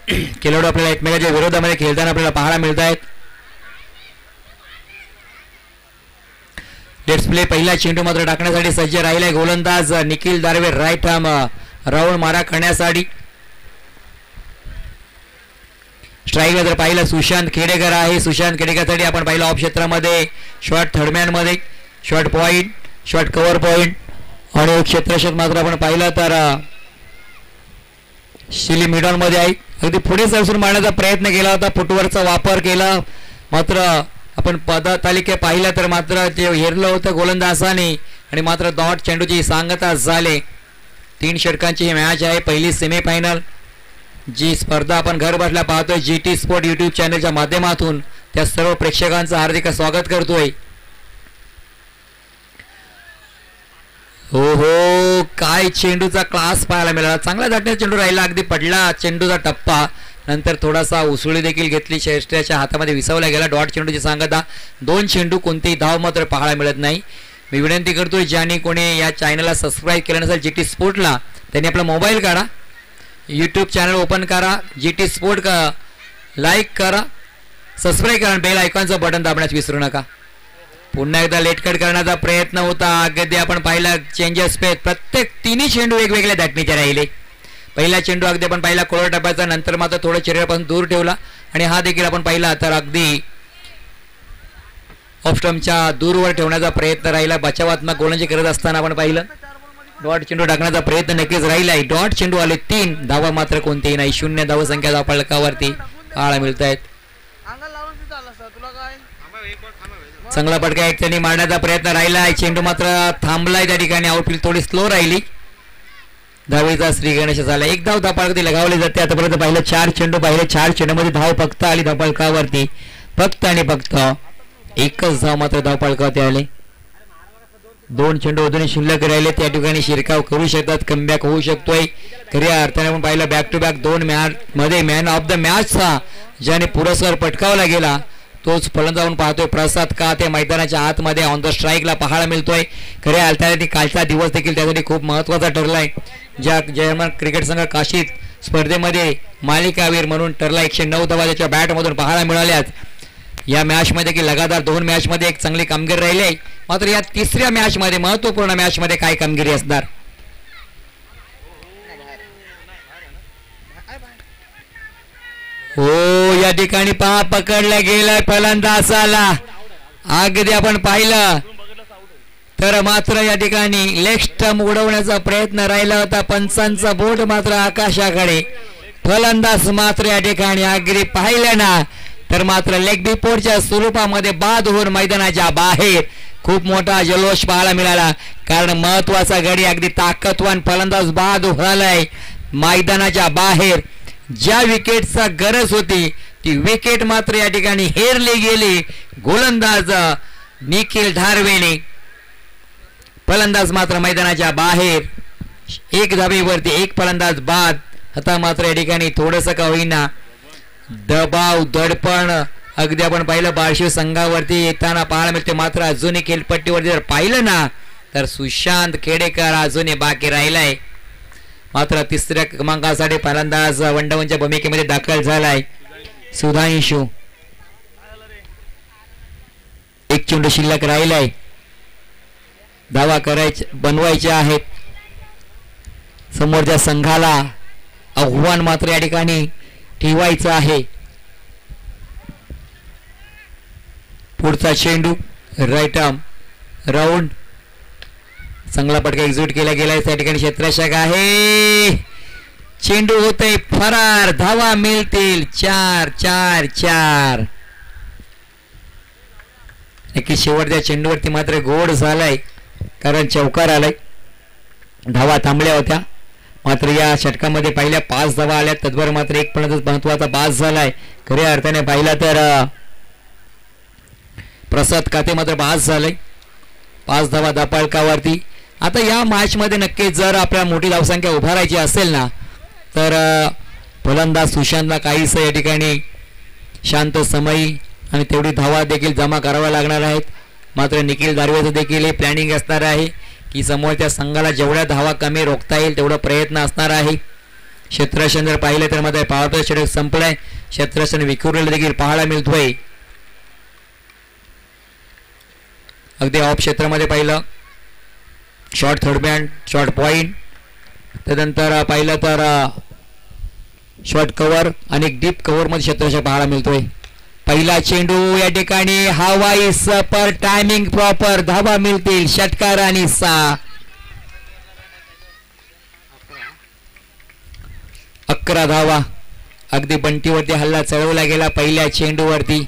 खेळाडू आपल्याला एकमेकांच्या विरोधामध्ये खेळताना आपल्याला पाहायला मिळत आहेत. Let's play. पहिला चेंडू मात्र टाकण्यासाठी सज्ज राहिलाय गोलंदाज Nikhil Darave. Right arm round मारा करण्यासाठी. स्ट्राईकला जर पाहिलं सुशांत खेडेकर आहे. सुशांत खेडेकरसाठी आपण पाहिलं ऑफ क्षेत्रामध्ये शॉर्ट थर्डमॅन मध्ये short point short cover point आणि क्षेत्ररक्षक मात्र आपण पाहिलं तर शिली मिडॉन मध्ये आहे. अगदी पुढे सरसून मारण्याचा प्रयत्न केला होता. फुटवर्कचा वापर केला मात्र आपण पदतालिके पाहिलं तर मात्र ते हेरलं होतं गोलंदाजाने आणि मात्र डॉट चेंडूची सांगता झाले. 3 षटकांची ही मॅच आहे. पहिली सेमीफायनल जी स्पर्धा आपण घर बसल्या पाहतोय GT स्पोर्ट यूट्यूब चॅनलच्या माध्यमातून त्या सर्व प्रेक्षकांचं हार्दिक स्वागत करतोय. हो हो काय चेंडूचा क्लास पाहायला मिळाला. चांगला धाटण्याचा चेंडू राहिला. अगदी पडला चेंडूचा टप्पा. नंतर थोडासा उसळी देखील घेतली. श्रेष्ठच्या हातामध्ये विसवला गेला. डॉट चेंडूची सांगता. 2 चेंडू कोणतेही धाव मात्र पाहायला मिळत नाही. मी विनंती करतोय ज्यांनी कोणी या चॅनलला सबस्क्राईब केलं नसेल GT स्पोर्टला त्यांनी आपला मोबाईल काढा. यूट्यूब चॅनल ओपन करा. GT स्पोर्ट का लाईक करा सबस्क्राईब करा. बेल आयकॉनचं बटन दाबण्यास विसरू नका. पुन्हा एकदा लेट कट करण्याचा प्रयत्न होता. अगदी आपण पाहिला चेंजेस पे प्रत्येक 3 चेंडू वेगवेगळ्या धाटणीचे राहिले. पहिला चेंडू अगदी आपण पाहिला कोळा टप्प्याचा. नंतर मात्र थोडं शरीरापासून दूर ठेवला आणि हा देखील आपण पाहिला तर अगदी ऑफ स्टंपच्या दूरवर ठेवण्याचा प्रयत्न राहिला. बचावात्मक गोलंदाजी करत असताना आपण पाहिलं डॉट चेंडू टाकण्याचा प्रयत्न नक्कीच राहिलाय. डॉट चेंडू आले 3 धावा मात्र कोणतेही नाही. 0 धाव संख्या धावफलकावरती पाहायला मिळत आहेत. चांगला फटका एक त्यांनी मारण्याचा प्रयत्न राहिलाय. चेंडू मात्र थांबलाय त्या ठिकाणी. आउटफील्ड थोडी स्लो राहिली. धावेचा श्री गणेश झाला. 1 धाव धावफलकावरती लगावली जाते. आतापर्यंत पाहिलं 4 चेंडू पाहिले. 4 चेंडूमध्ये धाव फक्त आली धावफलकावरती. फक्त आणि फक्त एकच धाव मात्र धावफलकावरती आले. 2 चेंडू अजूनही शिल्लक राहिले. त्या ठिकाणी शिरकाव करू शकतात. कमबॅक होऊ शकतोय. खऱ्या अर्थाने आपण पाहिलं बॅक टू बॅक 2 मॅच मध्ये मॅन ऑफ द मॅचचा ज्याने पुरस्कार पटकावला गेला तोच फलंदाज आपण पाहतोय प्रसाद का ते मैदानाच्या आतमध्ये ऑन द स्ट्राईकला पाहायला मिळतोय. खऱ्या अर्थाने कालचा दिवस देखील त्यासाठी खूप महत्त्वाचा ठरलाय. ज्या जर्मन क्रिकेट संघ काशीत स्पर्धेमध्ये मालिकावीर म्हणून ठरला. 109 धावा त्याच्या बॅटमधून पाहायला मिळाल्यात. या मॅचमध्ये की लगातार 2 मॅचमध्ये एक चांगली कामगिरी राहिली आहे. मात्र या 3ऱ्या मॅचमध्ये महत्त्वपूर्ण मॅचमध्ये काय कामगिरी असणार. हो या ठिकाणी पहा पकडला गेलाय फलंदाजाला. अगदी आपण पाहिलं तर मात्र या ठिकाणी लेग स्टंप उडवण्याचा प्रयत्न राहिला होता. पंचांचा बोट मात्र आकाशाकडे. फलंदाज मात्र या ठिकाणी अगदी पाहिलं ना तर मात्र लेग बिफोरच्या स्वरूपामध्ये बाद होऊन मैदानाच्या बाहेर खूप मोठा जल्लोष पाहायला मिळाला. कारण महत्वाचा गडी अगदी ताकदवान फलंदाज बाद झालाय. मैदानाच्या बाहेर ज्या विकेटचा गरज होती ती विकेट मात्र या ठिकाणी हेरली गेली. गोलंदाज निखिल धारवेने. फलंदाज मात्र मैदानाच्या बाहेर. 1 धावेवरती 1 फलंदाज बाद. आता मात्र या ठिकाणी थोडंसं का होईना दबाव दडपण अगदी आपण पाहिलं बार्शी संघावरती येताना पाहायला मिळते. मात्र अजूनही खेळपट्टीवरती जर पाहिलं ना तर सुशांत खेडेकर अजूनही बाकी राहिलाय. मात्र 3ऱ्या क्रमांकासाठी फलंदाज वनडाऊनच्या भूमिकेमध्ये दाखल झालाय. सुधांशू. 1 चेंडू शिल्लक राहिलाय. धावा बनवायचे आहेत. समोरच्या संघाला आव्हान मात्र या ठिकाणी ठेवायचं आहे. पुढचा चेंडू राईट आर्म राऊंड. चांगला फटका एक्झिक्यूट केला गेलाय. त्या ठिकाणी क्षेत्ररक्षक आहे. चेंडू होतोय फरार. धावा मिळतील 4-4-4. नक्की शेवटच्या चेंडूवरती मात्र गोड झालाय कारण चौकार आलाय. धावा थांबल्या होत्या. मात्र या षटकामध्ये पहिल्या 5 धावा आल्या. तद्भर मात्र 1 फलंदाज महत्वाचा बाद झालाय. खऱ्या अर्थाने पाहिला तर प्रसाद काते मात्र बाद झाले. 5 धावा धावफलकावरती. आता या मॅच मध्ये नक्कीच जर आपल्याला मोठी धावसंख्या उभारायची असेल ना तर फलंदाज सुशांतला काहीसं या ठिकाणी शांत समयी आणि तेवढी धावा देखील जमा कराव्या लागणार आहेत. मात्र निखिल दारवेचं देखील हे प्लॅनिंग असणार आहे की समोरच्या संघाला जेवढ्या धावा कमी रोखता येईल तेवढा प्रयत्न असणार आहे. क्षेत्ररक्षण जर पाहिलं तर मध्ये पॉवर प्ले षटक संपलंय. क्षेत्ररक्षण विखुरलेलं देखील पाहायला मिळतोय. अगदी ऑफ क्षेत्रामध्ये पाहिलं short third band short point, त्यानंतर पाहिलं तर शॉर्ट कव्हर आणि डीप कव्हर मध्ये क्षेत्ररक्षण पाहायला मिळतोय. पहिला चेंडू या ठिकाणी हवाई सपर टायमिंग प्रॉपर, धावा मिळतील षटकार आणि 11 धावा. अगदी बंटीवरती हल्ला चढवला गेला पहिल्या चेंडूवरती.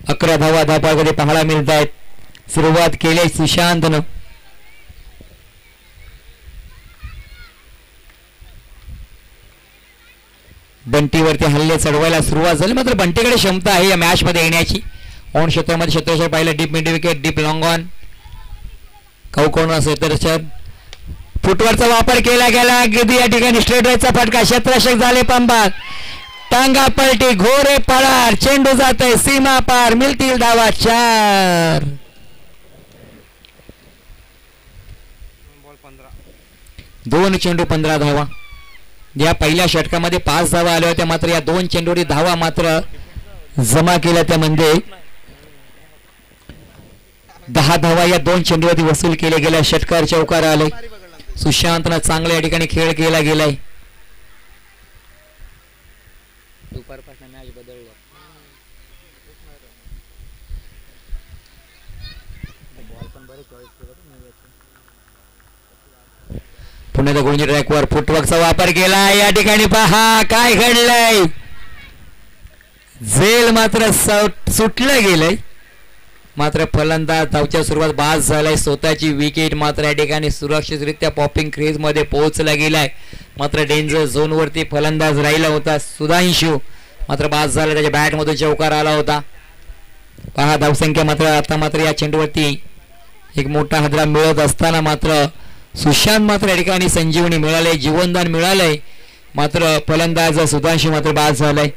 11 धावा धापाकडे पाहायला मिळत आहेत. सुरुवात केली सुशांतनं. बंटीवरती हल्ले चढवायला सुरुवात झाली, मात्र बंटीकडे क्षमता आहे या मॅच मध्ये येण्याची. ऑन क्षेत्रामध्ये क्षेत्ररक्षण पाहिलं deep mid wicket, deep long on, कौकोन क्षेत्ररक्षण, फुटवरचा वापर केला गेला. अगदी या ठिकाणी स्ट्रेट ड्राईव्हचा फटका, क्षेत्ररक्षक झाले पंबाद, टांगा पलटी, घोरे पळार, चेंडू जातोय सीमा पार, मिळतील धावा 4. 2 चेंडू 15 धावा. या पहिल्या षटकामध्ये 5 धावा आल्या होत्या, मात्र या 2 चेंडूवरील धावा मात्र जमा केल्या. त्यामध्ये 10 धावा या 2 चेंडूवरती वसूल केले गेल्या. षटकार चौकार आले. सुशांतनं चांगल्या या ठिकाणी खेळ केला गेलाय. दुपारपासून मॅच बदलला. पुण्याचा गोंजी ट्रॅकवर फुटवर्कचा वापर केला. या ठिकाणी पहा काय घडलंय. झेल मात्र सुटलं गेलंय, मात्र फलंदाज धावच्या सुरुवात बाद झालाय. स्वतःची विकेट मात्र या ठिकाणी सुरक्षितरित्या पॉपिंग क्रीज मध्ये पोहोचला गेलाय. मात्र डेंजर झोन वरती फलंदाज राहिला होता सुधांशू, मात्र बाद झाला. त्याच्या बॅट मधून चौकार आला होता. पहा धावसंख्या मात्र आता मात्र या चेंडूवरती एक मोठा हादरा मिळत असताना मात्र सुशांत मात्र या ठिकाणी संजीवनी मिळाले, जीवनदान मिळालंय. मात्र फलंदाज सुधांशू मात्र बाद झालाय.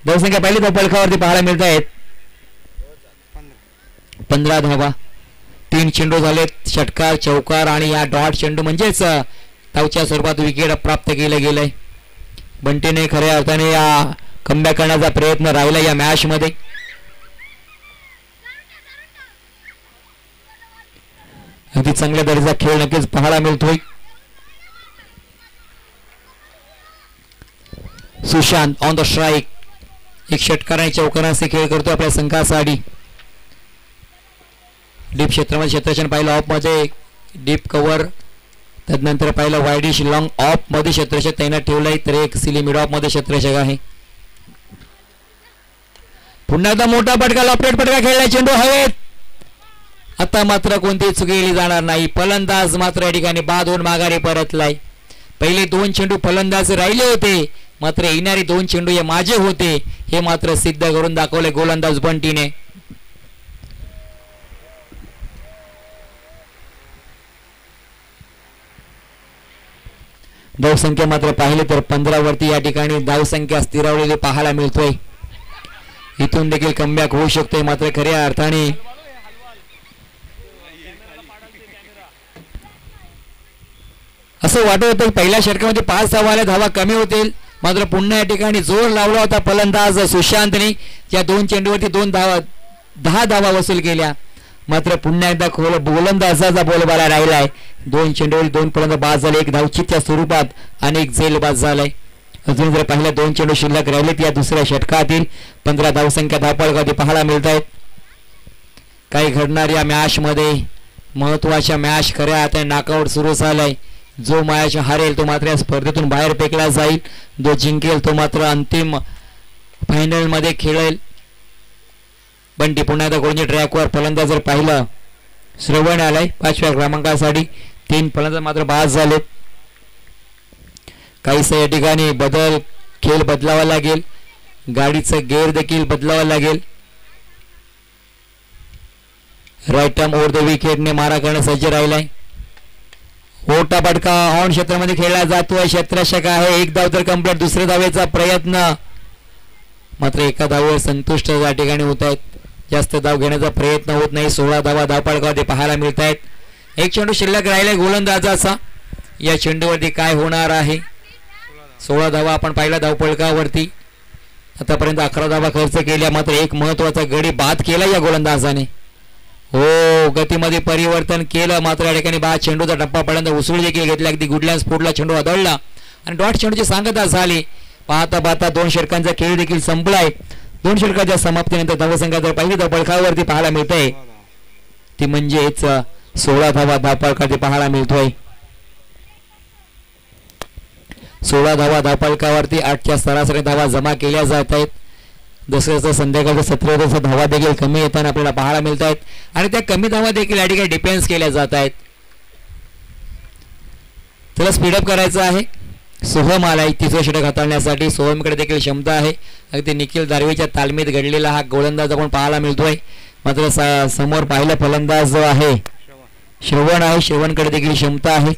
धावसंख्या पहिली पलकावरती पाहायला मिळत आहेत 15 धावा. 3 चेंडू झालेत, षटकार चौकार आणि या डॉट चेंडू म्हणजेच धावच्या स्वरूपात विकेट प्राप्त केलं गेलंय. बंटीने खऱ्या अर्थाने या कमबॅक करण्याचा प्रयत्न राहिला या मॅच मध्ये. अगदी चांगल्या दर्जाचा खेळ नक्कीच पाहायला मिळतोय. सुशांत ऑन द स्ट्राईक, एक षटकार आणि चौकारांचे खेळ करतो आपल्या संघासाठी. डीप क्षेत्रामध्ये क्षेत्ररक्षण पाहिलं ऑफ मध्ये, डीप कव्हर, त्यानंतर पाहिलं वाईडिश लॉंग ऑफ मध्ये क्षेत्ररक्षक तैनात ठेवलंय, तर एक सिली मिड ऑफ मध्ये क्षेत्ररक्षक आहे. पुन्हा एकदा मोठा फटका, लॉफ्टेड फटका खेळला, चेंडू हवेत. आता मात्र कोणतीही चुकी केली जाणार नाही. फलंदाज मात्र या ठिकाणी बाद होऊन माघारी परतलाय. पहिले 2 चेंडू फलंदाज राहिले होते, मात्र येणारे 2 चेंडू हे माझे होते हे मात्र सिद्ध करून दाखवले गोलंदाज बंटीने. धावसंख्या मात्र पाहिली तर 15 वरती या ठिकाणी धावसंख्या स्थिरावलेली पाहायला मिळतोय. इथून देखील कमबॅक होऊ शकतोय, मात्र खऱ्या अर्थाने असं वाटत होतं पहिल्या षटकामध्ये 5 धावा धावा कमी होतील, मात्र पुन्हा या ठिकाणी जोर लावला होता फलंदाज सुशांतने. या 2 चेंडूवरती 10 धावा वसूल केल्या, मात्र पुन्हा एकदा गोलंदाजाचा बोलबाला राहिलाय. 2 चेंडूवर 2 फलंदाज बाद झाले, 1 धावचीच्या स्वरूपात आणि 1 झेल बाद झालाय. अजून जर पहिल्या 2 चेंडू शिल्लक राहिलेत या दुसऱ्या षटकातील 15 धावसंख्या धावपळकावरती पाहायला मिळत आहेत. काही घडणार या मॅच मध्ये महत्वाच्या मॅच खऱ्या आता नॉकआउट सुरू झालाय. जो मॅच हारेल तो मात्र या स्पर्धेतून बाहेर फेकला जाईल, जो जिंकेल तो मात्र अंतिम फायनल मध्ये खेळेल. बंटी पुन्हा एकदा गोलंदाजी ट्रॅकवर. फलंदाज जर पाहिलं श्रवण आलाय 5व्या क्रमांकासाठी, 3 फलंदाज मात्र बाद झालेत. काहीसा या ठिकाणी खेळ बदलावा लागेल, गाडीचं गेअर देखील बदलावा लागेल. राईट आर्म ओव्हर द विकेटने मारा करण्यास सज्ज राहिलाय. मोठा फटका ऑन क्षेत्रामध्ये खेळला जातोय, क्षेत्ररक्षक आहे. 1 धाव तर कंप्लीट. दुसऱ्या धावेचा प्रयत्न, मात्र एका धावेवर संतुष्ट या ठिकाणी होत आहेत. जास्त धाव घेण्याचा प्रयत्न होत नाही. 16 धावा धावपळकावरती पाहायला मिळत आहेत. 1 चेंडू शिल्लक राहिलाय गोलंदाजाचा. या चेंडूवरती काय होणार आहे. 16 धावा आपण पाहिला धावपळकावरती. आतापर्यंत 11 धावा खर्च केल्या. मात्र एक महत्वाचा गडी बाद केला या गोलंदाजाने. हो, गतीमध्ये परिवर्तन केलं. मात्र या ठिकाणी बाद चेंडूचा टप्पा पहिल्यांदा उसळी देखील घेतला. अगदी गुडलँड स्फोटला चेंडू आदळला आणि डॉट चेंडूची सांगता झाली. पाहता पाहता 2 षटकांचा खेळ देखील संपलाय. 2 षटकाच्या समाप्तीनंतर धावसंख्या पहिली धावपळकावरती पाहायला मिळते ती म्हणजेच 16 धावा धावपळकावरती पाहायला मिळतोय. 16 धावा धावपळकावरती 8च्या सरासरी धावा जमा केल्या जात आहेत. जसं जसं संध्याकाळचं 17 तसं धावा देखील कमी येताना आपल्याला पाहायला मिळत आहेत आणि त्या कमी धावा देखील या ठिकाणी डिफेन्स केल्या जात आहेत. त्याला स्पीडअप करायचं आहे. सोहम आलाय तिसरं षटक हाताळण्यासाठी. सोहमकडे देखील क्षमता आहे. अगदी निखिल दारवेच्या तालमीत घडलेला हा गोलंदाज आपण पाहायला मिळतोय. मात्र समोर पाहिलं फलंदाज जो आहे श्रवण आहे. श्रवणकडे देखील क्षमता आहे.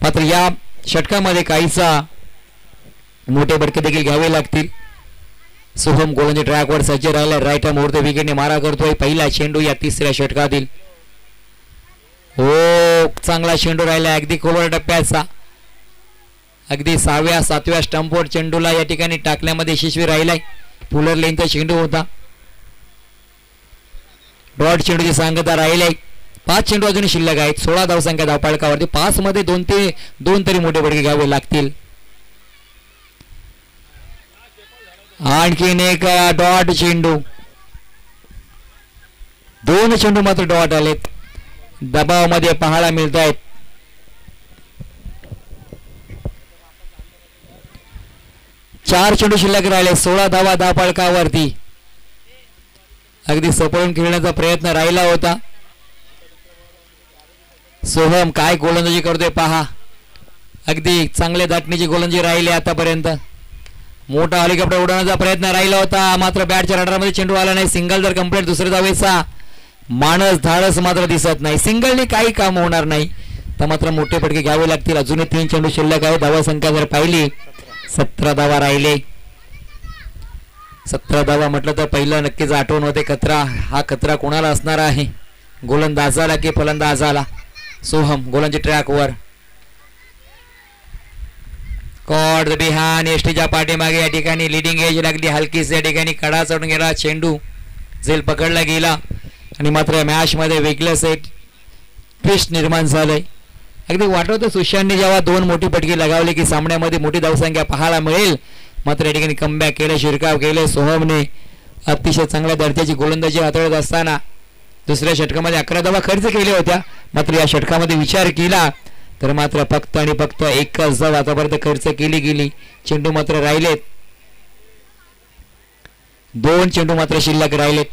मात्र या षटकामध्ये काहीसा मोठे बडके देखील घ्यावे लागतील. सोहम गोलंदाजी ट्रॅकवर सज्ज राहिला. राईट मुहूर्त विकेटने मारा करतोय. पहिला चेंडू या तिसऱ्या षटकातील. हो, चांगला चेंडू राहिला अगदी खोलवर टप्प्याचा. अगदी 6व्या 7व्या स्टंपवर चेंडूला या ठिकाणी टाकण्यामध्ये यशस्वी राहिलाय. पुलर लेनचा चेंडू होता. डॉट चेंडूची सांगता राहिलाय. 5 चेंडू अजून शिल्लक आहेत. 16 धावसंख्या धावपळकावरती. 5 मध्ये 2 तरी मोठे बडके घ्यावे लागतील. आणखीन एक डॉट चेंडू. 2 चेंडू मात्र डॉट आलेत. दबावामध्ये पाहायला मिळत आहेत. चार चेंडू शिल्लक राहिले. 16 धावा धावपळकावरती. अगदी सपळून खेळण्याचा प्रयत्न राहिला होता. सोहम काय गोलंदाजी करतोय पहा. अगदी चांगल्या धाटणीची गोलंदाजी राहिली आतापर्यंत. मोठा हेलिकॉप्टर उडवण्याचा प्रयत्न राहिला होता. मात्र बॅटच्या रडारमध्ये चेंडू आला नाही. सिंगल जर कंप्लीट दुसऱ्या धावेचा मानस धाडस मात्र दिसत नाही. सिंगलने काही काम होणार नाही. तर मात्र मोठे फटके घ्यावे लागतील. अजूनही 3 चेंडू शिल्लक आहे. धावा संख्या जर पाहिली 17 धावा राहिले. 17 धावा म्हटलं तर पहिलं नक्कीच आठवण होते कचरा. हा कचरा कोणाला असणार आहे, गोलंदाजाला की फलंदाजाला? सोहम गोलंदाजी ट्रॅकवर. कॉड बिहान एसटीच्या पाठीमागे या ठिकाणी लिडिंग एज लागली. हलकीच या ठिकाणी कडा चढून गेला. चेंडू झेल पकडला गेला आणि मात्र मॅच मध्ये वेगळंच एक ट्विस्ट निर्माण झालंय. अगदी वाटत होतं सुशांतने जेव्हा 2 मोठी पटकी लगावली की सामन्यामध्ये मोठी धावसंख्या पाहायला मिळेल. मात्र या ठिकाणी कमबॅक केलं, शिरकाव केले. सोहमने अतिशय चांगल्या दर्जाची गोलंदाजी हाताळत असताना दुसऱ्या षटकामध्ये 11 धावा खर्च केल्या होत्या. मात्र या षटकामध्ये विचार केला तर मात्र फक्त आणि फक्त 1च धाव आतापर्यंत खर्च केली गेली. चेंडू मात्र राहिलेत. 2 चेंडू मात्र शिल्लक राहिलेत.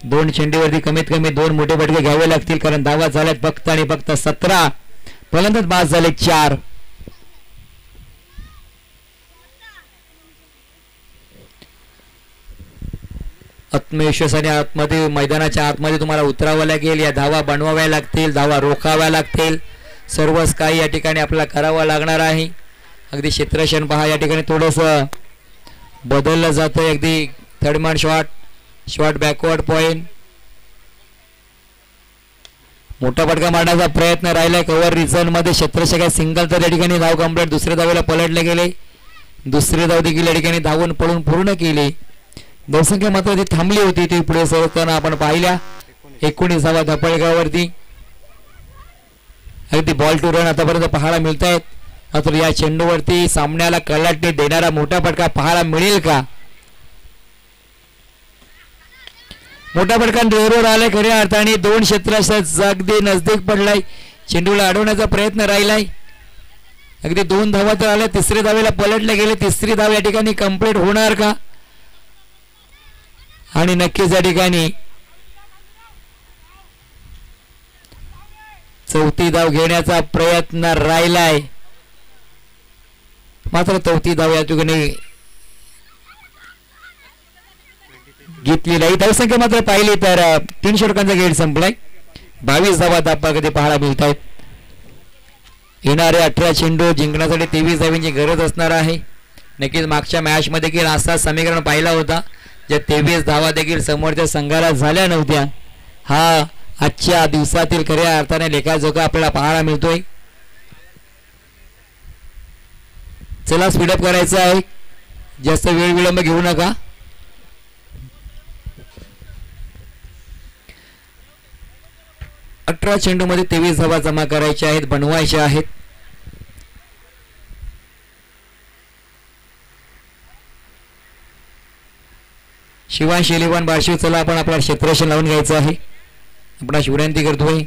2 चेंडूवरती कमीत कमी 2 मोठे फटके घ्यावे लागतील. कारण धावा झाल्यात फक्त आणि फक्त 17. फलंदाज बाद झाले 4. आत्मविश्वासाने आतमध्ये मैदानाच्या आतमध्ये तुम्हाला उतरावं लागेल. या धावा बनवाव्या लागतील, धावा रोखाव्या लागतील. सर्वच काही या ठिकाणी आपल्याला करावं लागणार आहे. अगदी क्षेत्रक्षण पहा या ठिकाणी थोडंसं बदललं जातं. अगदी थर्डमॅन शॉट बॅकवर्ड पॉइंट. मोठा फटका मारण्याचा प्रयत्न राहिलाय. कव्हर रिझन मध्ये क्षेत्रक्षक सिंगल तर या ठिकाणी धाव कंप्लीट. दुसऱ्या धावेला पलटले गेले. दुसरी धाव देखील या ठिकाणी धावून पळून पूर्ण केली. धावसंख्या मात्र ती थांबली होती. ती पुढे सरकताना आपण पाहिल्या. 19 धावा धावपळकावरती. अगदी बॉल टू रन आतापर्यंत पाहायला मिळत आहेत. मात्र या चेंडूवरती सामन्याला कलाटणी देणारा मोठा फटका पाहायला मिळेल का? मोठा फटका डोरवर आलाय. खऱ्या अर्थाने 2 क्षेत्रात अगदी नजदीक पडलाय. चेंडूला अडवण्याचा प्रयत्न राहिलाय. अगदी 2 धावा तर आल्या. तिसऱ्या धावेला पलटले गेले. तिसरी धाव या ठिकाणी कंप्लीट होणार का? आणि नक्कीच या ठिकाणी 4थी धाव घेण्याचा प्रयत्न राहिलाय. मात्र 4थी धाव या ठिकाणी घेतली नाही. धावसंख्या मात्र पाहिली तर 3 षटकांचा गेट संपलाय. 22 धावा धापा कधी पाहायला मिळत आहेत. येणारे 18 चेंडू जिंकण्यासाठी 23 धावांची गरज असणार आहे. नक्कीच मागच्या मॅच मध्ये देखील असा समीकरण पाहिला होता, ज्या 23 धावा देखील समोरच्या संघाला झाल्या नव्हत्या. हा आजच्या दिवसातील खऱ्या अर्थाने लेखाजोखा आपल्याला पाहायला मिळतोय. चला स्पीडअप करायचं आहे, जास्त वेळ विलंब घेऊ नका. अठरा चेंडूमध्ये 23 धावा जमा करायच्या आहेत, बनवायच्या आहेत. शिवांश इलेव्हन बार्शी, चला आपण आपला क्षेत्ररक्षण लावून घ्यायचं आहे. आपण विनंती करतोय.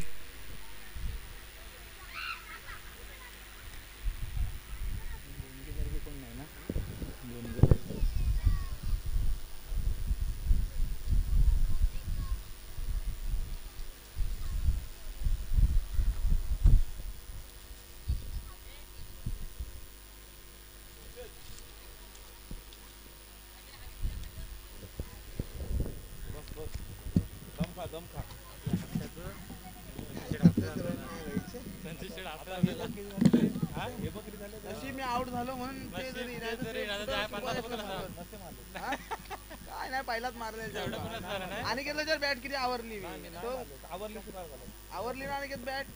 आउट झालो म्हणून काय नाही पहिलाच मारले आणि केलं जर बॅट किती आवरली आवरली ना आणि बॅट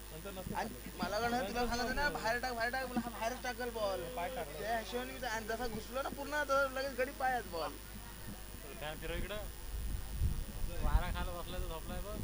मला तुला सांगायचं ना बाहेर टाक बाहेरच टाकल बॉल त्या हिशोबाने आणि जसा घुसलो ना पूर्ण लगेच गडी पायाच बॉल इकडं वारा खायला बसलाय तर झोपलाय बघ.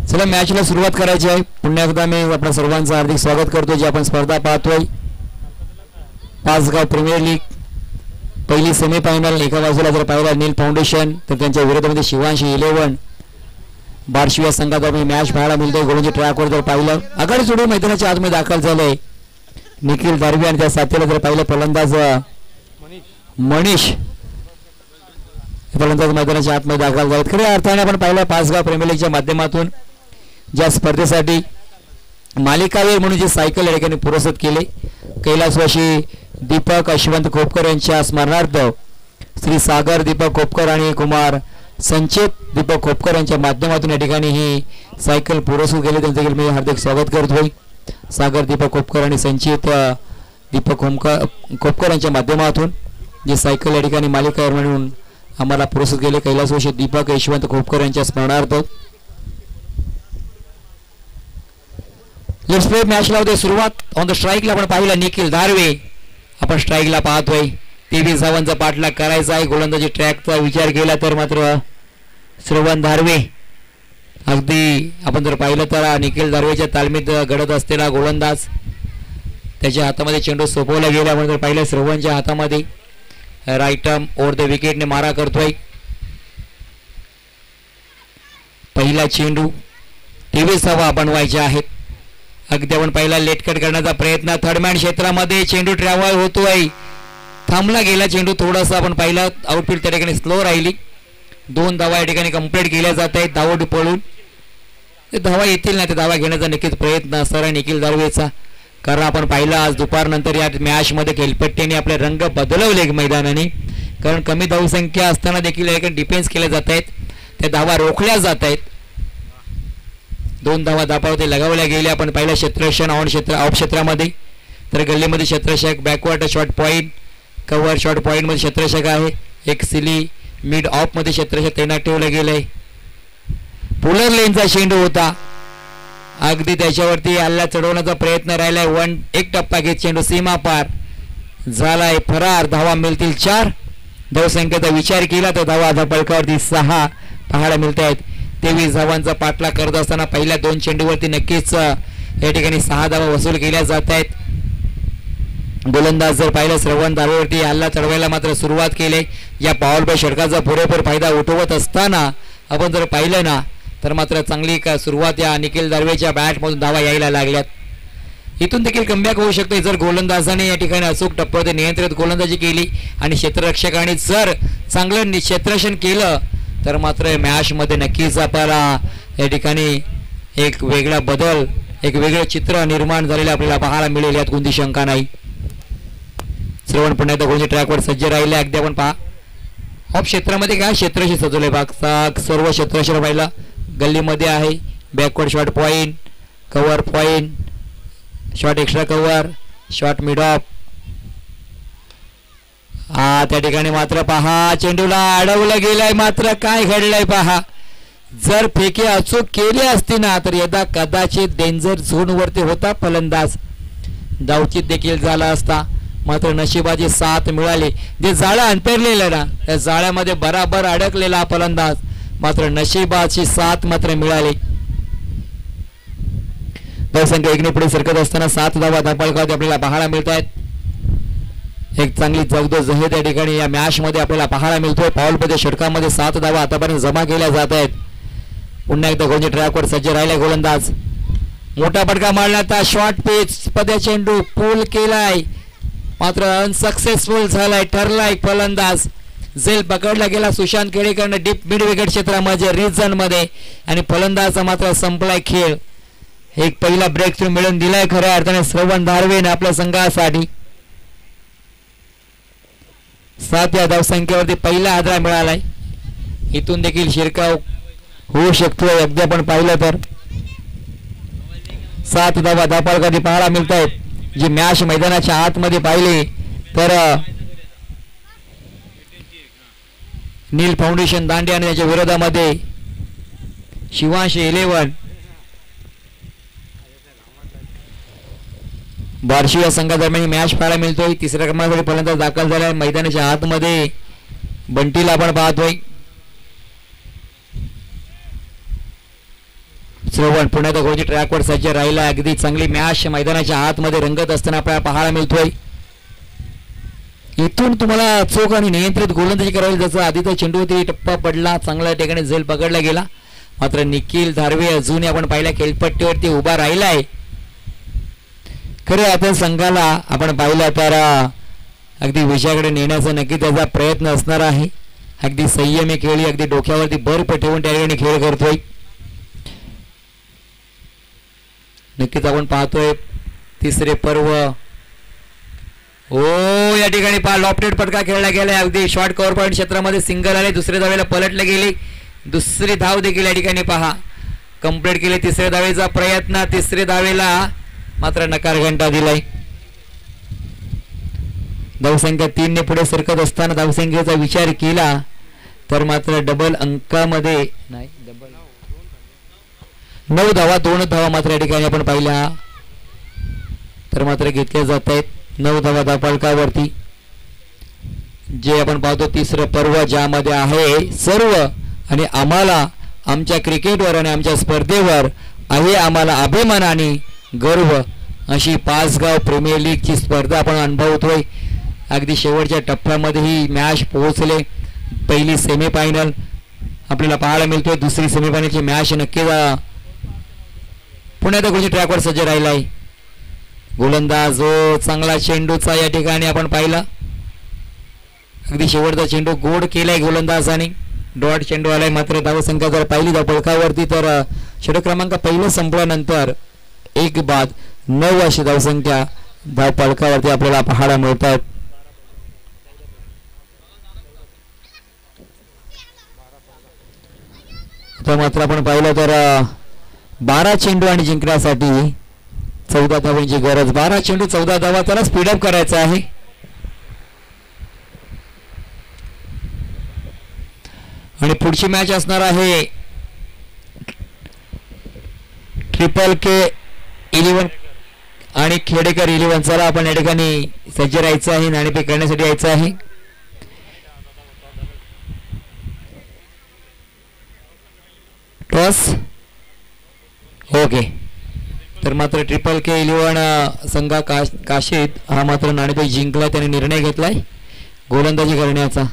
चला मॅचला सुरुवात करायची आहे. पुन्हा एकदा मी आपल्या सर्वांचं हार्दिक स्वागत करतो. जी आपण स्पर्धा पाहतोय पाचगाव प्रीमियर लीग पहिली सेमीफायनल. एका बाजूला जर पाहिला नील फाउंडेशन तर त्यांच्या विरोधामध्ये शिवांश इलेव्हन बार्शी या संघात आपण मॅच पाहायला मिळते. गोलंदाजी ट्रॅकवर जर पाहिलं आघाडी सोडून मैदानाच्या आतमध्ये दाखल झालंय निखिल दारवी आणि त्या साथीला जर पाहिलं फलंदाज मनीष फलंदाज मैदानाच्या आतमध्ये दाखल झालेत. खऱ्या अर्थाने आपण पाहिलं पाचगाव प्रीमियर लीगच्या माध्यमातून ज्या स्पर्धेसाठी मालिकावीर म्हणून जे सायकल या ठिकाणी पुरस्कृत केले कैलासवासी दीपक अश्वंत खोपकर यांच्या स्मरणार्थ श्री सागर दीपक खोपकर आणि कुमार संचित दीपक खोपकर यांच्या माध्यमातून या ठिकाणी ही सायकल पुरस्कृत केली. त्यांचं देखील मी हार्दिक स्वागत करतोय. सागर दीपक खोपकर आणि संचित दीपक खोपकर यांच्या माध्यमातून जे सायकल या ठिकाणी मालिकावीर म्हणून आम्हाला पुरस्कृत केले कैलासवासी दीपक यशवंत खोपकर यांच्या स्मरणार्थ. लेट्स प्ले मॅचला होते सुरुवात. ऑन द स्ट्राईकला आपण पाहिलं निखिल दारवे. आपण स्ट्राईकला पाहतोय 23 धावांचा पाठलाग करायचा आहे. गोलंदाजी ट्रॅकचा विचार केला तर मात्र श्रवण दारवे अगदी आपण जर पाहिलं तर निखिल दारवेच्या तालमीत घडत असलेला गोलंदाज त्याच्या हातामध्ये चेंडू सोपवला गेला. आपण जर पाहिलं श्रवणच्या हातामध्ये राईट आर्म ओव्हर द विकेटने मारा करतोय. पहिला चेंडू 23 धावा बनवायच्या आहेत. अगदी आपण पहिला लेट कट करण्याचा प्रयत्न थर्डमॅन क्षेत्रामध्ये चेंडू ट्रॅव्हल होतोय. थांबला गेला चेंडू थोडासा आपण पाहिला आउटफील्ड त्या ठिकाणी स्लो राहिली. 2 धावा या ठिकाणी कंप्लीट केल्या जात आहेत. धावड पळून ते धावा येतील ना ते धावा घेण्याचा नक्कीच प्रयत्न असणार आहे निखिल दारवेचा. कारण आपण पाहिलं आज दुपारनंतर या मॅचमध्ये खेळपट्टीने आपले रंग बदलवले मैदानाने. कारण कमी धावसंख्या असताना देखील या ठिकाणी डिफेन्स केले जात आहेत. त्या धावा रोखल्या जात आहेत. 2 धावा धापावरती लगावल्या गेल्या. आपण पाहिलं क्षेत्ररक्षण ऑन क्षेत्र ऑफ क्षेत्रामध्ये तर गल्लीमध्ये क्षेत्ररक्षक backward short point cover short पॉईंटमध्ये क्षेत्ररक्षक आहे. एक सिली मिड ऑफमध्ये क्षेत्ररक्षक तैनात ठेवलं गेलंय. पुलर लेनचा चेंडू होता. अगदी त्याच्यावरती हल्ला चढवण्याचा प्रयत्न राहिलाय. एक टप्पा घेत चेंडू सीमा पार झालाय फरार. धावा मिळतील 4. धावसंख्येचा विचार केला तर धावा धापळकावरती 6 पाहायला मिळत आहेत. 23 धावांचा पाठलाग करत असताना पहिल्या 2 चेंडूवरती नक्कीच या ठिकाणी 6 धावा वसूल केल्या जात आहेत. गोलंदाज जर पाहिलं श्रवण दारवेवरती हल्ला चढवायला मात्र सुरुवात केली. या पॉवर बाय षटकाचा पुरेपूर फायदा उठवत असताना आपण जर पाहिलं ना तर मात्र चांगली सुरुवात या निखिल दार्वेच्या बॅटमधून धावा यायला लागल्यात. इथून देखील कमबॅक होऊ शकते जर गोलंदाजाने या ठिकाणी अचूक टप्प्यावरती नियंत्रित गोलंदाजी केली आणि क्षेत्ररक्षकाने जर चांगलं क्षेत्ररक्षण केलं तर मात्र मॅचमध्ये नक्कीच आपल्याला या ठिकाणी एक वेगळा बदल, एक वेगळं चित्र निर्माण झालेलं आपल्याला पाहायला मिळेल, यात कोणती शंका नाही. श्रवण पुन्हा एकदा गोलच्या ट्रॅकवर सज्ज राहिले. अगदी आपण पहा ऑफ क्षेत्रामध्ये काय क्षेत्रशी सजवले भाग सर्व क्षेत्रक्षर पाहिला गल्लीमध्ये आहे. Backward shot point, cover point, shot extra cover, shot mid of. त्या ठिकाणी मात्र पहा चेंडूला अडवलं गेलंय. मात्र काय घडलंय पहा, जर फेके अचूक केली असती ना तर यदा कदाचित डेंजर झोन वरती होता फलंदाज, धावचित देखील झाला असता. मात्र नशिबाची साथ मिळाली. जे जाळं अंतरलेलं ना त्या जाळ्यामध्ये बराबर अडकलेला फलंदाज, मात्र नशिबाची साथ मात्र मिळाली. धावसंख्या 1 ने पुढे सरकत असताना 7 धावा धापाळकावरती आपल्याला पाहायला मिळत आहेत. एक चांगली जगदोजहद या ठिकाणी या मॅच मध्ये आपल्याला पाहायला मिळतोय. पाऊलमध्ये षटकामध्ये 7 धावा आतापर्यंत जमा केल्या जात आहेत. पुन्हा एकदा गोलच्या ट्रॅकवर सज्ज राहिलाय गोलंदाज. मोठा फटका मारला तर शॉर्ट पिच पद्या चेंडू पूल केलाय, मात्र अनसक्सेसफुल झालाय, ठरलाय फलंदाज. झेल पकडला गेला सुशांत केळेकरनं डीप मिड विकेट क्षेत्रामध्ये रिजन मध्ये आणि फलंदाज मात्र संपलाय खेळ. एक पहिला ब्रेक थ्रू मिळून दिलाय खऱ्या अर्थाने श्रवण धारवेने आपल्या संघासाठी. 7 या धावसंख्येवरती पहिला हादरा मिळालाय. इथून देखील शिरकाव होऊ शकतो. अगदी आपण पाहिलं तर 7 धावा धापाळकावरती पाहायला मिळत आहेत. जी मॅच मैदानाच्या आतमध्ये पाहिली तर नील फाउंडेशन दांडे आणि त्याच्या विरोधामध्ये शिवांश 11 बार्शी या संघादरम्यान मॅच पाहायला मिळतोय. तिसऱ्या क्रमांकावर फलंदाज दाखल झालाय मैदानाच्या आतमध्ये. बंटीला आपण पाहतोय. श्रवण पुण्यात गोलच्या ट्रॅकवर सज्ज राहिला. अगदी चांगली मॅच मैदानाच्या आतमध्ये रंगत असताना आपल्याला पाहायला मिळतोय. इथून तुम्हाला चोख आणि नियंत्रित गोलंदाजी करावी. जसं आधीचा चेंडूवरती टप्पा पडला, चांगल्या ठिकाणी झेल पकडला गेला, मात्र निखिल धारवे अजूनही आपण पाहिल्या खेळपट्टीवरती उभा राहिलाय. खरे आता संघाला आपण पाहिलं तर अगदी विजयाकडे नेण्याचा नक्की त्याचा प्रयत्न असणार आहे. अगदी संयमी खेळी, अगदी डोक्यावरती बर्फ ठेवून त्या ठिकाणी खेळ करतोय. नक्कीच आपण पाहतोय तिसरे पर्व. या ठिकाणी पहा लॉफ्टेड फटका खेळला गेलाय. अगदी शॉर्ट कव्हर पॉईंट क्षेत्रामध्ये सिंगल आले. दुसऱ्या धावेला पलटले गेले. दुसरी धाव देखील या ठिकाणी पहा कंप्लीट केली. तिसऱ्या धावेचा प्रयत्न, तिसऱ्या धावेला मात्र नकार घंटा दिलाय. धावसंख्या 3 ने पुढे सरकत असताना धावसंख्येचा विचार केला तर मात्र डबल अंकामध्ये नाही, 9 धावा 2 धावा मात्र या ठिकाणी आपण पाहिल्या तर मात्र घेतल्या जात आहेत. 9 धावा धापाळकावरती जे आपण पाहतो तिसरं पर्व ज्यामध्ये आहे सर्व आणि आम्हाला आमच्या क्रिकेटवर आणि आमच्या स्पर्धेवर आहे आम्हाला अभिमान आणि गर्व अशी पाचगाव प्रीमियर लीगची स्पर्धा आपण अनुभवतोय. अगदी शेवटच्या टप्प्यामध्ये ही मॅच पोहोचले. पहिली सेमीफायनल आपल्याला पाहायला मिळतोय. दुसरी सेमीफायनलची मॅच नक्कीच पुण्यात गोलच्या ट्रॅकवर सज्ज राहिलाय. गोलंदाज जो चांगला चेंडूचा या ठिकाणी आपण पाहिला. अगदी शेवटचा चेंडू गोड केलाय गोलंदाजाने. डॉट चेंडू आलाय. मात्र धावसंख्या जर पाहिली धावफलकावरती तर षटक क्रमांक पहिलं संपल्यानंतर 1 बाद 9 अशी धावसंख्या धावफलकावरती आपल्याला पाहायला मिळतात. तर मात्र आपण पाहिलं तर 12 चेंडू आणि जिंकण्यासाठी 14 धावांची गरज. 12 चेंडू 14 धावा, त्याला स्पीडअप करायचा आहे. आणि पुढची मॅच असणार आहे ट्रिपल के 11 आणि खेडेकर 11. चला आपण या ठिकाणी सज्ज राहायचं आहे, नाणेफेक करण्यासाठी यायचं आहे. Toss okay. तर मात्र ट्रिपल के 11 संघा काशीद हा मात्र नाणेफेक जिंकला. त्याने निर्णय घेतलाय गोलंदाजी करण्याचा.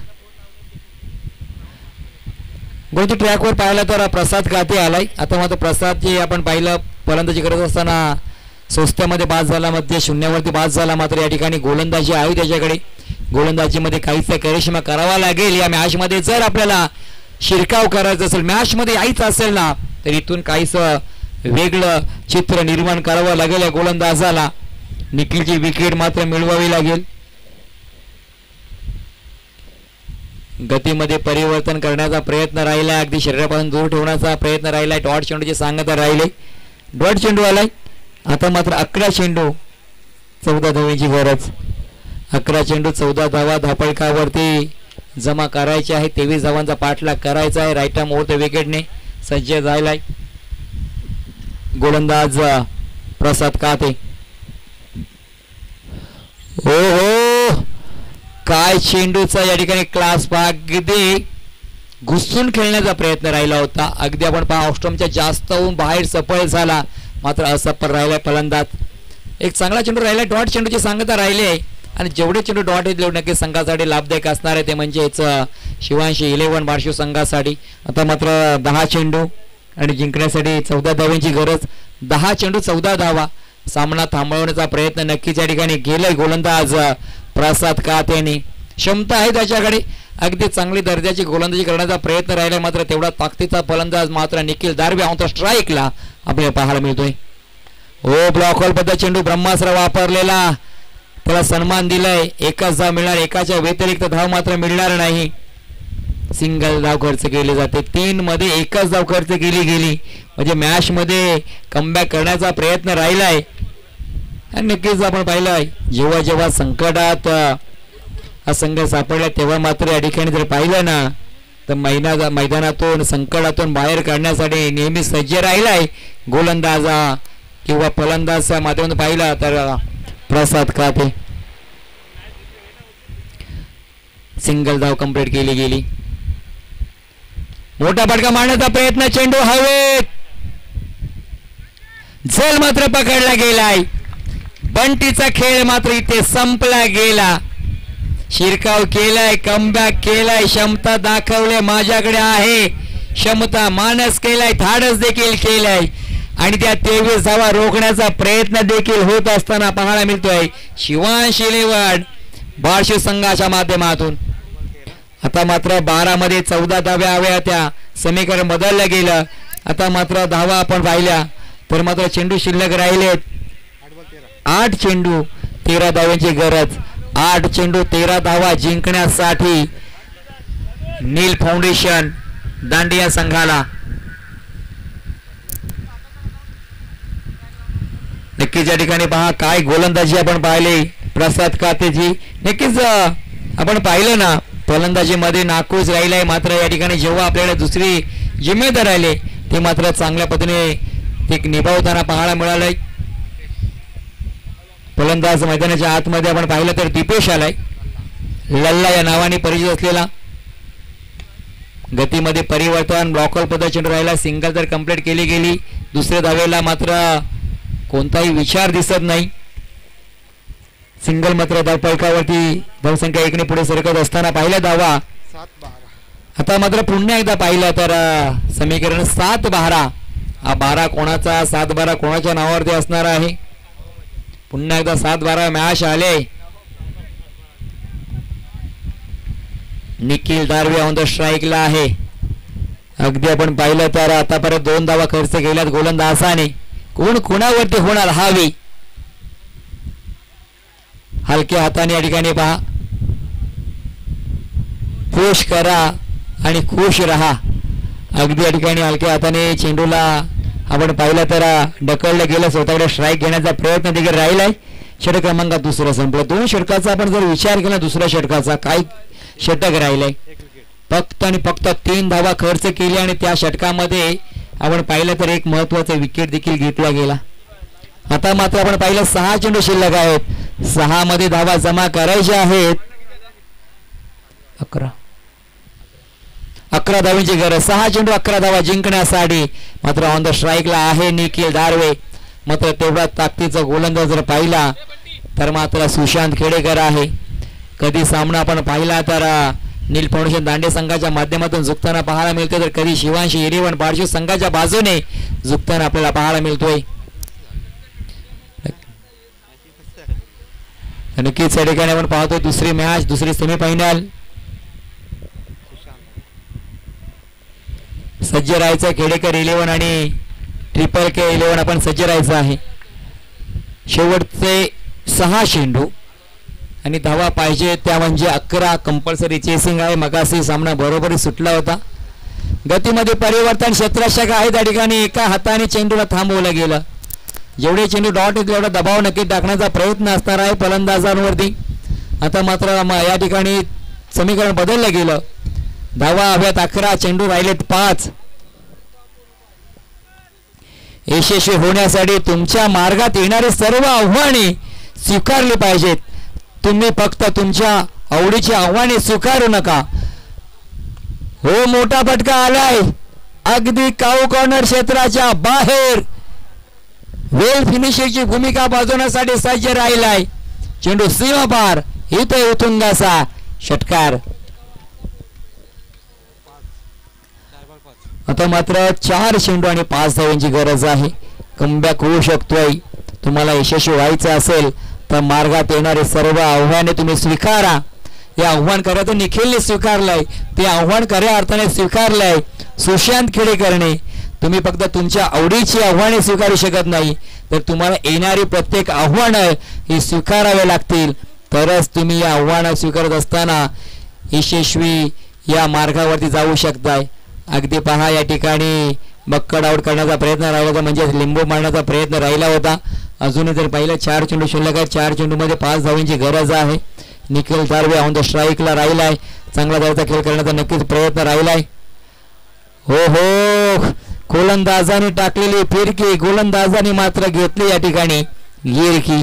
गोलची ट्रॅकवर पाहिलं तर प्रसाद काते आलाय. आता मात्र प्रसाद जे आपण पाहिलं फलंदाजी करत असताना स्वस्त्यामध्ये बाद झाला, मध्ये शून्यावरती बाद झाला. मात्र या ठिकाणी गोलंदाजी आहे त्याच्याकडे. गोलंदाजीमध्ये काहीच करिश्मा करावा लागेल या मॅचमध्ये. जर आपल्याला शिरकाव करायचं असेल, मॅचमध्ये यायचं असेल ना, तर इथून काहीच वेगळं चित्र निर्माण करावं लागेल या गोलंदाजाला. निखिलची विकेट मात्र मिळवावी लागेल. गतीमध्ये परिवर्तन करण्याचा प्रयत्न राहिला, अगदी शरीरापासून दूर ठेवण्याचा प्रयत्न राहिला. डॉट चेंडूचे सांगत राहिले, डॉट चेंडू आलाय. आता मात्र 11 चेंडू 14 धावांची गरज. 11 चेंडू 14 धावा धापळकावरती जमा करायचे आहे. 23 धावांचा पाठलाग करायचा आहे. राईट आर्म ओव्हर विकेटने सज्ज झालाय गोलंदाज प्रसाद काते. हो हो, काय चेंडूचा या ठिकाणी क्लास पहा. अगदी घुसून खेळण्याचा प्रयत्न राहिला होता. अगदी आपण पहा ऑस्ट्रमच्या जास्त होऊन बाहेर सफळ झाला, मात्र असफल राहिला फलंदाज. एक चांगला चेंडू राहिला, डॉट चेंडूची सांगता राहिले आणि जेवढे चेंडू डॉट आहेत तेवढे नक्की संघासाठी लाभदायक असणार आहे. ते म्हणजेच शिवांशी 11 बार्शी संघासाठी. आता मात्र 10 चेंडू आणि जिंकण्यासाठी 14 धावांची गरज. 10 चेंडू 14 धावा. सामना थांबवण्याचा प्रयत्न नक्कीच या ठिकाणी केलाय गोलंदाज प्रसाद कातेने. क्षमता आहे त्याच्याकडे, अगदी चांगली दर्जाची गोलंदाजी करण्याचा प्रयत्न राहिला, मात्र तेवढा ताकदीचा फलंदाज मात्र निखिल दारवे ऑन स्ट्राईकला आपल्याला पाहायला मिळतोय. हो, ब्लॉक होल पद्धत चेंडू ब्रह्मास्त्र वापरलेला, त्याला सन्मान दिलाय. एकच धाव मिळणार, एकाच्या व्यतिरिक्त धाव मात्र मिळणार नाही. सिंगल धाव खर्च केले जाते. 3 मध्ये एकच धाव खर्च केली गेली, म्हणजे मॅच मध्ये कमबॅक करण्याचा प्रयत्न राहिलाय. आणि नक्कीच आपण पाहिलंय जेव्हा जेव्हा संकटात हा संघ सापडला तेव्हा मात्र या ठिकाणी जर पाहिलं ना तर मैदानातून संकटातून बाहेर काढण्यासाठी नेहमी सज्ज राहिलाय गोलंदाजा किंवा फलंदाजच्या माध्यमातून पाहिला तर प्रसाद काते. सिंगल धाव कंप्लीट केली गेली. मोठा फटका मारण्याचा प्रयत्न, चेंडू हवेत, झेल मात्र पकडला गेलाय. बंटीचा खेळ मात्र इथे संपला गेला. शिरकाव केलाय, कमबॅक केलाय, क्षमता दाखवले माझ्याकडे आहे, क्षमता मानस केलाय, धाडस देखील केलाय आणि त्या 23 धावा रोखण्याचा प्रयत्न देखील होत असताना पाहायला मिळतोय शिवांश 11 बार्शी संघाच्या माध्यमातून. आता मात्र 12 मध्ये 14 धाव्या हव्या होत्या, समीकरण बदललं गेलं. आता मात्र धावा आपण पाहिल्या तर मात्र चेंडू शिल्लक राहिलेत. 8 चेंडू 13 धावांची गरज. 8 चेंडू 13 धावा जिंकण्यासाठी नील फाउंडेशन दांडिया संघाला. नक्कीच या ठिकाणी पहा काय गोलंदाजी आपण पाहिली प्रसाद कातेजी. नक्कीच आपण पाहिलं ना फलंदाजीमध्ये नाखुश राहिलाय, मात्र या ठिकाणी जेव्हा आपल्याला दुसरी जिम्मेदार आले ते मात्र चांगल्या पद्धतीने ते निभावताना पाहायला मिळालंय. फलंदाज मैदानाच्या आतमध्ये आपण पाहिलं तर दीपेश आलाय, लल्ला या नावाने परिचित असलेला. गतीमध्ये परिवर्तन, ब्लॉकल पद्धत चेंडू राहिला, सिंगल तर कंप्लीट केली गेली. दुसऱ्या धावेला मात्र कोणताही विचार दिसत नाही. सिंगल मात्र धावफलकावरती धावसंख्या 1 ने पुढे सरकत असताना पाहिला धावा. आता मात्र पुन्हा एकदा पाहिलं तर समीकरण 7-12. हा 12 कोणाचा, 7-12 कोणाच्या नावावरती असणार आहे. पुन्हा एकदा 7-12 मॅच आले. निखिल दारवे ऑन द स्ट्राईकला आहे. अगदी आपण पाहिलं तर आतापर्यंत 2 धावा खर्च केल्यात गोलंदाजाने. कोण कोणावरती होणार हवी. हलक्या हाताने या ठिकाणी पहा, खुश करा आणि खुश रहा. अगदी या ठिकाणी हलक्या हाताने चेंडूला आपण पाहिलं तर ढकललं गेलं, स्वतःकडे स्ट्राईक घेण्याचा प्रयत्न देखील राहिलाय. षटक क्रमांकात दुसरं संपलं. 2 षटकाचा आपण जर विचार केला दुसऱ्या षटकाचा काय षटक राहिलंय, फक्त आणि फक्त 3 धावा खर्च केली आणि त्या षटकामध्ये आपण पाहिलं तर एक महत्वाचा विकेट देखील घेतला गेला. आता मात्र आपण पाहिलं 6 चेंडू शिल्लक आहेत. 6 मध्ये धावा जमा करायच्या आहेत. 11 धावांची गरज. 6 चेंडू 11 धावा जिंकण्यासाठी मात्र ऑन द स्ट्राईकला आहे निखिल दारवे. मात्र तेवढा ताकदीचा गोलंदाज जर पाहिला तर मात्र सुशांत खेडेकर आहे. कधी सामना आपण पाहिला तर नील फाउंडेशन दांडे संघाच्या माध्यमातून झुकताना पाहायला मिळते, तर कधी शिवांशी हिरेवण बार्शी संघाच्या बाजूने झुकताना आपल्याला पाहायला मिळतोय. नक्कीच या ठिकाणी आपण पाहतोय दुसरी मॅच, दुसरी सेमीफायनल. सज्ज राहायचं खेडेकर 11 आणि ट्रिपल के 11 आपण सज्ज राहायचं आहे. शेवटचे 6 चेंडू आणि धावा पाहिजे त्या म्हणजे 11. कंपल्सरी चेसिंग आहे. मगाशी सामना बरोबरी सुटला होता. गतीमध्ये परिवर्तन क्षेत्ररक्षक आहे त्या ठिकाणी. एका हाताने चेंडूला थांबवलं गेलं. जेवढे चेंडू डॉट येतील तेवढा दबाव नक्की टाकण्याचा प्रयत्न असणार आहे फलंदाजांवरती. आता मात्र या ठिकाणी समीकरण बदललं गेलं. धावा हव्यात 11, चेंडू राहिलेत 5. यशस्वी होण्यासाठी तुमच्या मार्गात येणारी सर्व आव्हाने स्वीकारली पाहिजेत. तुम्ही फक्त तुमच्या आवडीची आव्हाने स्वीकारू नका. हो, मोठा फटका आलाय अगदी काऊ कॉर्नर क्षेत्राच्या बाहेर. वेल फिनिशिंगची भूमिका बजावण्यासाठी सज्ज राहिलाय. चेंडू सीमा पार, इथे उतुंगाचा षटकार. आता मात्र 4 चेंडू आणि 5 धावांची गरज आहे. कमबॅक होऊ शकतोय. तुम्हाला यशस्वी व्हायचं असेल तर मार्गात येणारे सर्व आव्हाने तुम्ही स्वीकारा. हे आव्हान करायचं निखिलने स्वीकारलंय. ते आव्हान खऱ्या अर्थाने स्वीकारलंय सुशांत खेडेकरने. तुम्ही फक्त तुमच्या आवडीची आव्हाने स्वीकारू शकत नाही, तर तुम्हाला येणारी प्रत्येक आव्हानं ही स्वीकारावे लागतील. तरच तुम्ही या आव्हानं स्वीकारत असताना यशस्वी या मार्गावरती जाऊ शकताय. अगदी पहा या ठिकाणी बक्कड आउट करण्याचा प्रयत्न राहिला होता, म्हणजे लिंबू मारण्याचा प्रयत्न राहिला होता. अजूनही जर पाहिलं 4 चेंडू शिल्लक आहे. 4 चेंडूमध्ये 5 धावांची गरज आहे. निखिल दारवे ऑन द स्ट्राईकला राहिलाय. चांगला दर्जाचा खेळ करण्याचा नक्कीच प्रयत्न राहिलाय. हो हो, गोलंदाजाने टाकलेली फिरकी गोलंदाजाने मात्र घेतली या ठिकाणी गिरकी.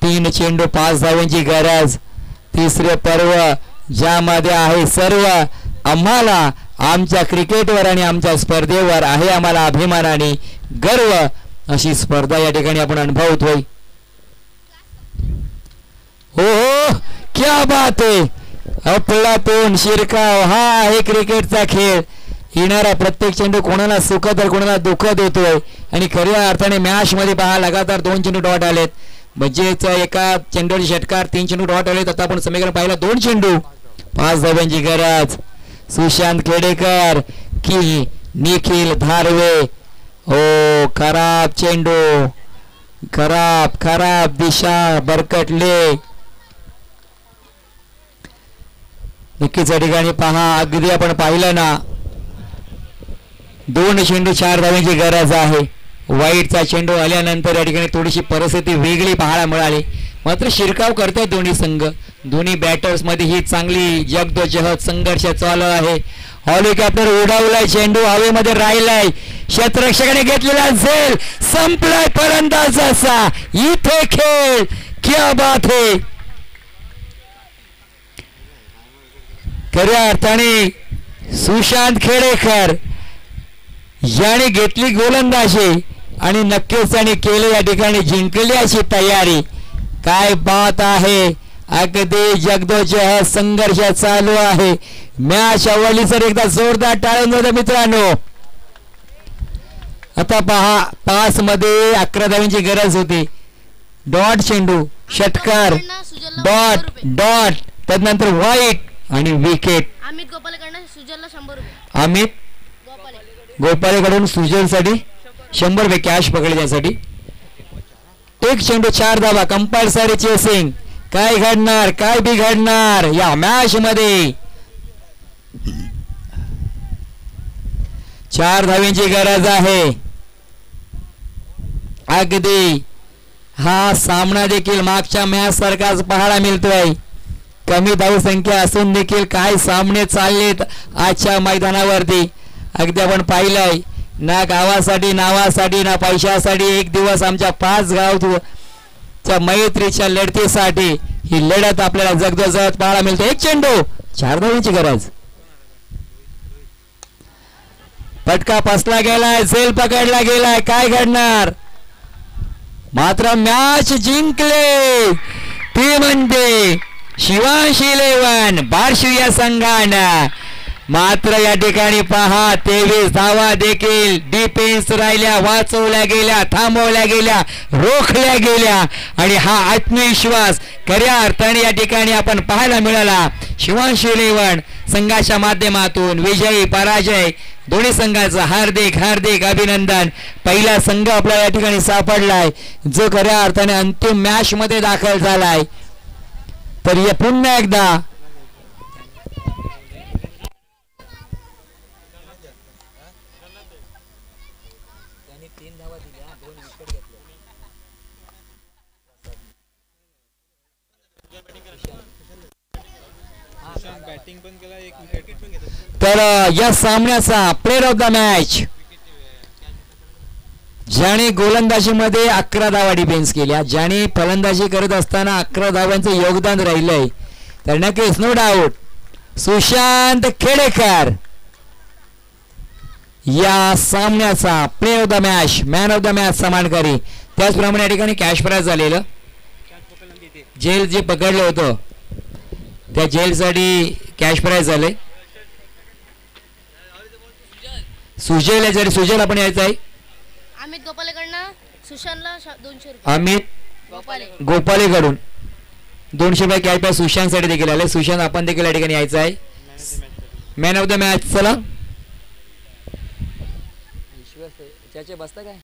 3 चेंडू 5 धावांची गरज. तिसरे पर्व ज्यामध्ये आहे सर्व. आम्हाला आमच्या क्रिकेटवर आणि आमच्या स्पर्धेवर आहे आम्हाला अभिमान आणि गर्व. अशी स्पर्धा या ठिकाणी आपण अनुभवतोय. हो हो, क्या बात आहे. अफलातून शिरकाव हा आहे क्रिकेटचा खेळ. येणारा प्रत्येक चेंडू कोणाला सुख तर कोणाला दुःख देतोय. आणि खऱ्या अर्थाने मॅच मध्ये पहा लगातार 2 चेंडू डॉट आलेत. म्हणजे एका चेंडूचे षटकार, 3 चेंडू डॉट आलेत. आता आपण समीकरण पाहिलं 2 चेंडू 5 धावांची गरज. सुशांत खेडेकर की निखिल धारवे. ओ खराब चेंडू, खराब खराब दिशा भरकटले. नक्कीच या ठिकाणी पहा अगदी आपण पाहिलं ना 2 चेंडू 4 धावांची गरज आहे. वाईटचा चेंडू आल्यानंतर या ठिकाणी थोडीशी परिस्थिती वेगळी पाहायला मिळाली. मात्र शिरकाव करतायत दोन्ही संघ. दोन्ही बॅटर्स मध्ये ही चांगली जगदोजहद संघर्ष चालू आहे. हेलिकॉप्टर उडवलाय, चेंडू हवेमध्ये राहिलाय. क्षेत्ररक्षकाने घेतलेला झेल संपलाय फलंदाजाचा. इथे खेळ, क्या बात है. खऱ्या अर्थाने सुशांत खेडेकर याने घेतली गोलंदाजी आणि नक्कीच त्याने केले या ठिकाणी जिंकण्याची तयारी. काय बात आहे. अगदी जगदोजहद संघर्ष चालू आहे. मॅच अव्वली सर एकदा जोरदार टाळून होतं मित्रांनो. आता पहा 5 मध्ये 11 धावांची गरज होती. डॉट चेंडू, षटकार, डॉट डॉट, त्यानंतर वाईट आणि विकेट. अमित गोपालेकडून सुजलला 100 रुपये. अमित गोपालेकडून सुजलसाठी 100 रुपये कॅश पकडले त्यासाठी. 1 चेंडू 4 धावा, कंपल्सरी चेसिंग. काय घडणार, काय बिघडणार या मॅच मध्ये. 4 धावांची गरज आहे. अगदी हा सामना देखील मागच्या मॅच सारखाच पाहायला मिळतोय. कमी धावसंख्या असून देखील काय सामने चाललेत आजच्या मैदानावरती. अगदी आपण पाहिलंय ना गावासाठी नावासाठी ना पैशासाठी. एक दिवस आमच्या 5 गावच्या मैत्रीच्या लढतीसाठी ही लढत आपल्याला जगदोजहद पाहायला मिळते. 1 चेंडू 4 धावांची गरज. फटका फसला गेलाय, झेल पकडला गेलाय. काय घडणार. मात्र मॅच जिंकले ती म्हणजे शिवांश 11 बार्शी या संघानं. मात्र या ठिकाणी पहा 23 धावा देखील डिफेन्स राहिल्या, वाचवल्या गेल्या, थांबवल्या गेल्या, रोखल्या गेल्या आणि हा आत्मविश्वास खऱ्या अर्थाने या ठिकाणी आपण पाहायला मिळाला. शिवांश 11 संघाच्या माध्यमातून विजयी पराजय दोन्ही संघाचं हार्दिक हार्दिक अभिनंदन. पहिला संघ आपल्याला या ठिकाणी सापडलाय जो खऱ्या अर्थाने अंतिम मॅच मध्ये दाखल झालाय. तर या पुन्हा एकदा तर या सामन्याचा प्लेयर ऑफ द मॅच ज्याने गोलंदाजीमध्ये 11 धावा डिफेन्स केल्या, ज्याने फलंदाजी करत असताना 11 धावांचं योगदान राहिलंय, तर नक्कीच नो डाऊट सुशांत खेडेकर या सामन्याचा player of the match, man of the match सन्मानकरी. त्याचप्रमाणे या ठिकाणी कॅश प्राइज झालेलं, जेल जे पकडलं होतं त्या जेलसाठी कॅश प्राइज झाले. सुजयला जरी सुजयला पण यायचं आहे. अमित गोपालेकडनं सुशांतला 200 रुपये. अमित गोपाले गोपालेकडून 200 रुपये कॅश प्राइज सुशांतसाठी देखील आले. सुशांत आपण देखील या ठिकाणी यायचं आहे. मॅन ऑफ द मॅच चला बसता काय